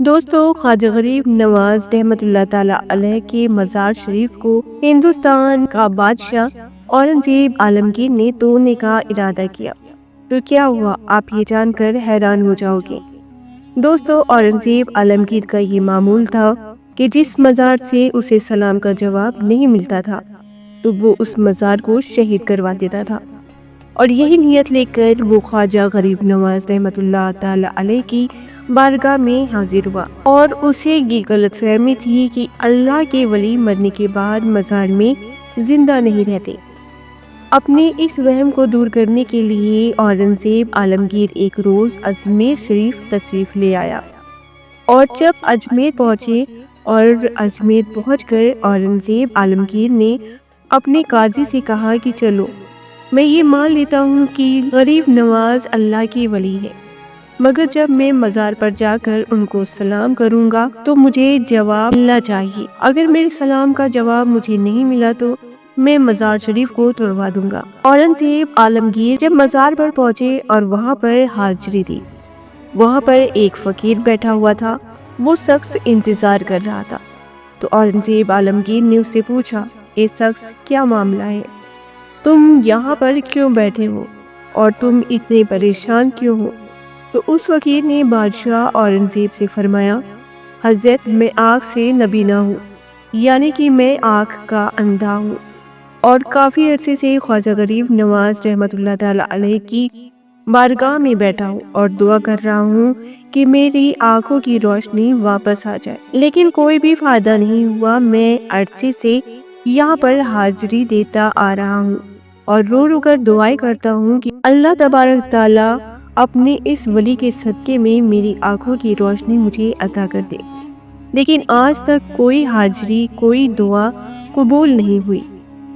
دوستو، خواجہ غریب نواز رحمۃ اللہ تعالی علیہ کے مزار شریف کو ہندوستان کا بادشاہ اورنگزیب عالمگیر نے توڑنے کا ارادہ کیا تو کیا ہوا، آپ یہ جان کر حیران ہو جاؤ گے۔ دوستو، اورنگزیب عالمگیر کا یہ معمول تھا کہ جس مزار سے اسے سلام کا جواب نہیں ملتا تھا تو وہ اس مزار کو شہید کروا دیتا تھا، اور یہی نیت لے کر وہ خواجہ غریب نواز رحمۃ اللہ تعالی علیہ کی بارگاہ میں حاضر ہوا، اور اسے یہ غلط فہمی تھی کہ اللہ کے ولی مرنے کے بعد مزار میں زندہ نہیں رہتے۔ اپنے اس وہم کو دور کرنے کے لیے اورنگزیب عالمگیر ایک روز اجمیر شریف تشریف لے آیا، اور جب اجمیر پہنچے اور اجمیر پہنچ کر اورنگزیب عالمگیر نے اپنے قاضی سے کہا کہ چلو، میں یہ مان لیتا ہوں کہ غریب نواز اللہ کی ولی ہے، مگر جب میں مزار پر جا کر ان کو سلام کروں گا تو مجھے جواب ملنا چاہیے۔ اگر میرے سلام کا جواب مجھے نہیں ملا تو میں مزار شریف کو توڑوا دوں گا۔ اورنگزیب عالمگیر جب مزار پر پہنچے اور وہاں پر حاضری دی، وہاں پر ایک فقیر بیٹھا ہوا تھا۔ وہ شخص انتظار کر رہا تھا، تو اورنگزیب عالمگیر نے اس سے پوچھا، اے شخص، کیا معاملہ ہے؟ تم یہاں پر کیوں بیٹھے ہو اور تم اتنے پریشان کیوں ہو؟ تو اس فقیر نے بادشاہ اورنگزیب سے فرمایا، حضرت، میں آنکھ سے نبینا ہوں، یعنی کہ میں آنکھ کا اندھا ہوں، اور کافی عرصے سے خواجہ غریب نواز رحمۃ اللہ تعالی علیہ کی بارگاہ میں بیٹھا ہوں اور دعا کر رہا ہوں کہ میری آنکھوں کی روشنی واپس آ جائے، لیکن کوئی بھی فائدہ نہیں ہوا۔ میں عرصے سے یہاں پر حاضری دیتا آ رہا ہوں اور رو رو کر دعائیں کرتا ہوں کہ اللہ تبارک تعالیٰ اپنے اس ولی کے صدقے میں میری آنکھوں کی روشنی مجھے عطا کر دے، لیکن آج تک کوئی حاضری، کوئی دعا قبول نہیں ہوئی۔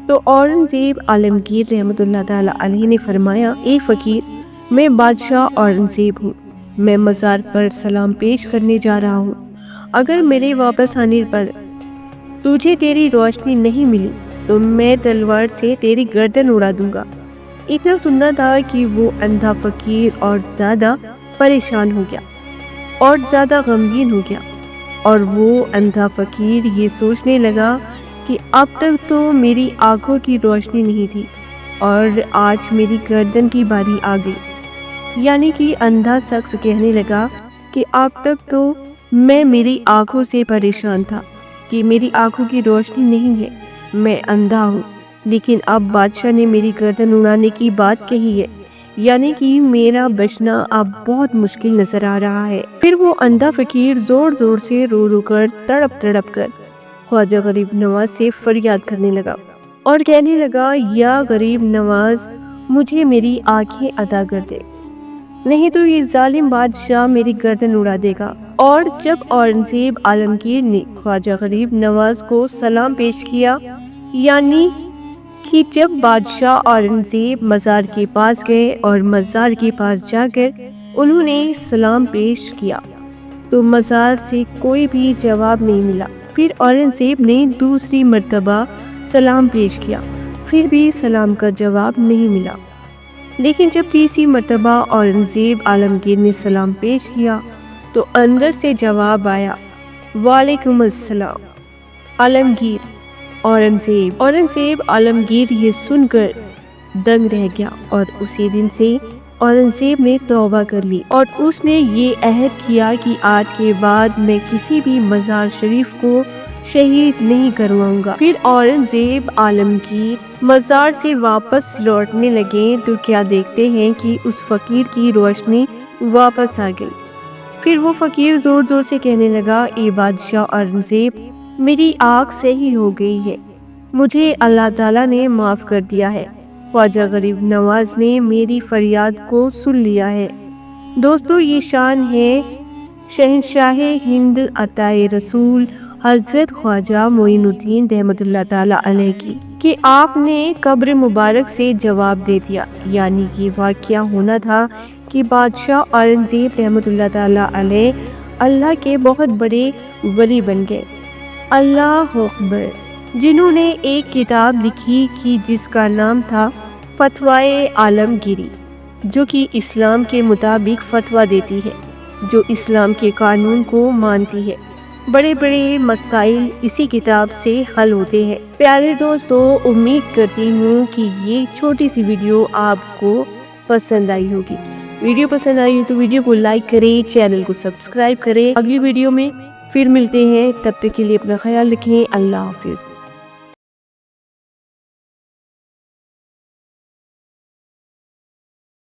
تو اورنگزیب عالمگیر رحمۃ اللہ تعالی علیہ نے فرمایا، اے فقیر، میں بادشاہ اورنگزیب ہوں، میں مزار پر سلام پیش کرنے جا رہا ہوں۔ اگر میرے واپس آنے پر تجھے تیری روشنی نہیں ملی تو میں تلوار سے تیری گردن اڑا دوں گا۔ اتنا سننا تھا کہ وہ اندھا فقیر اور زیادہ پریشان ہو گیا اور زیادہ غمگین ہو گیا، اور وہ اندھا فقیر یہ سوچنے لگا کہ اب تک تو میری آنکھوں کی روشنی نہیں تھی اور آج میری گردن کی باری آ گئی۔ یعنی کہ اندھا شخص کہنے لگا کہ اب تک تو میں میری آنکھوں سے پریشان تھا کہ میری آنکھوں کی روشنی نہیں ہے، میں اندھا ہوں، لیکن اب بادشاہ نے میری گردن اڑانے کی بات کہی ہے، یعنی کہ میرا بچنا اب بہت مشکل نظر آ رہا ہے۔ پھر وہ اندھا فقیر زور زور سے رو رو کر، تڑپ تڑپ کر خواجہ غریب نواز سے فریاد کرنے لگا اور کہنے لگا، یا غریب نواز، مجھے میری آنکھیں عطا کر دے، نہیں تو یہ ظالم بادشاہ میری گردن اڑا دے گا۔ اور جب اورنگزیب عالمگیر نے خواجہ غریب نواز کو سلام پیش کیا، یعنی کہ جب بادشاہ اورنگزیب مزار کے پاس گئے اور مزار کے پاس جا کر انہوں نے سلام پیش کیا تو مزار سے کوئی بھی جواب نہیں ملا۔ پھر اورنگزیب نے دوسری مرتبہ سلام پیش کیا، پھر بھی سلام کا جواب نہیں ملا۔ لیکن جب تیسری مرتبہ اورنگزیب عالمگیر نے سلام پیش کیا تو اندر سے جواب آیا، وعلیکم السلام عالمگیر۔ اورنگزیب عالمگیر یہ سن کر دنگ رہ گیا، اور اسی دن سے اورنگزیب نے توبہ کر لی اور اس نے یہ عہد کیا کہ آج کے بعد میں کسی بھی مزار شریف کو شہید نہیں کرواؤں گا۔ پھر اورنگزیب عالمگیر مزار سے واپس لوٹنے لگے تو کیا دیکھتے ہیں کہ اس فقیر کی روشنی واپس آ گئی۔ پھر وہ فقیر زور زور سے کہنے لگا، اے بادشاہ اورنگزیب، میری آنکھ صحیح ہو گئی ہے، مجھے اللہ تعالیٰ نے معاف کر دیا ہے، خواجہ غریب نواز نے میری فریاد کو سن لیا ہے۔ دوستو، یہ شان ہے شہنشاہ ہند عطائے رسول حضرت خواجہ معین الدین رحمۃ اللہ تعالی علیہ کی، کہ آپ نے قبر مبارک سے جواب دے دیا۔ یعنی یہ واقعہ ہونا تھا کہ بادشاہ اورنگزیب رحمۃ اللہ تعالی علیہ اللہ کے بہت بڑے ولی بن گئے۔ اللہ اکبر! جنہوں نے ایک کتاب لکھی کہ جس کا نام تھا فتوائے عالمگیری، جو کہ اسلام کے مطابق فتویٰ دیتی ہے جو اسلام کے قانون کو مانتی ہے۔ بڑے بڑے مسائل اسی کتاب سے حل ہوتے ہیں۔ پیارے دوستو، امید کرتی ہوں کہ یہ چھوٹی سی ویڈیو آپ کو پسند آئی ہوگی۔ ویڈیو پسند آئی ہو تو ویڈیو کو لائک کریں، چینل کو سبسکرائب کریں۔ اگلی ویڈیو میں پھر ملتے ہیں، تب تک کے لیے اپنا خیال رکھیں۔ اللہ حافظ۔